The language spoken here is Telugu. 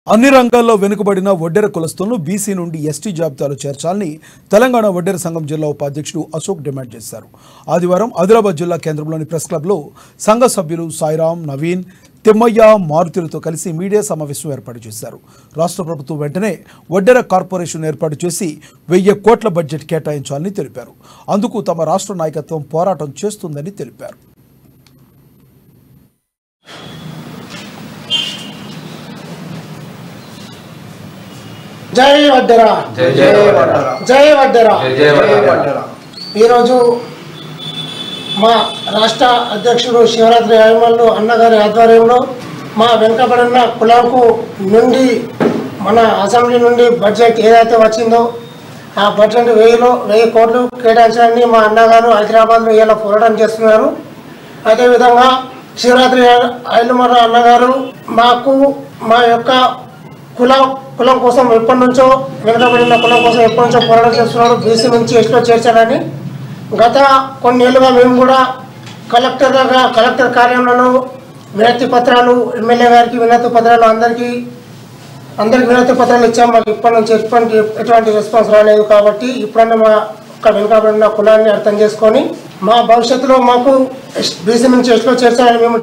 అన్ని రంగాల్లో వెనుకబడిన వడ్డెర కులస్తులను బీసీ నుండి ఎస్టీ జాబితాలో చేర్చాలని తెలంగాణ వడ్డెర సంఘం జిల్లా ఉపాధ్యక్షుడు అశోక్ డిమాండ్ చేశారు. ఆదివారం ఆదిలాబాద్ జిల్లా కేంద్రంలోని ప్రెస్ క్లబ్లో సంఘ సభ్యులు సాయిరాం, నవీన్, తిమ్మయ్య, మారుతులతో కలిసి మీడియా సమావేశం ఏర్పాటు చేశారు. రాష్ట్ర ప్రభుత్వం వెంటనే వడ్డెర కార్పొరేషన్ ఏర్పాటు చేసి 1000 కోట్ల బడ్జెట్ కేటాయించాలని తెలిపారు. అందుకు తమ రాష్ట్ర నాయకత్వం పోరాటం చేస్తుందని తెలిపారు. జై వడ్డెర, జై వడ్డెర. ఈరోజు మా రాష్ట్ర అధ్యక్షుడు శివరాత్రి అయ్యమల్లు అన్నగారి ఆధ్వర్యంలో మా వెనుకబడిన కులంకు నుండి మన అసెంబ్లీ నుండి బడ్జెట్ ఏదైతే వచ్చిందో ఆ బడ్జెట్ 1000 కోట్లు కేటాయించాలని మా అన్నగారు హైదరాబాద్లో ఇలా పోరాటం చేస్తున్నారు. అదేవిధంగా శివరాత్రి అయ్యమల్లు అన్నగారు మాకు మా యొక్క కులం కోసం ఎప్పటి నుంచో వెనుకబడిన కులం కోసం ఎప్పటి నుంచో పోరాటం చేస్తున్నారు. బీసీ నుంచి ఎస్టీలో చేర్చాలని గత కొన్నేళ్లుగా మేము కూడా కలెక్టర్ కార్యాలయంలో వినతి పత్రాలు, ఎమ్మెల్యే గారికి వినతి పత్రాలు, అందరికీ వినతి పత్రాలు ఇచ్చాము. మాకు ఇప్పటి నుంచి ఎటువంటి రెస్పాన్స్ రాలేదు. కాబట్టి ఇప్పుడన్నా మా వెనుకబడిన కులాన్ని అర్థం చేసుకొని మా భవిష్యత్తులో మాకు బీసీ నుంచి ఎస్టీలో చేర్చాలని మేము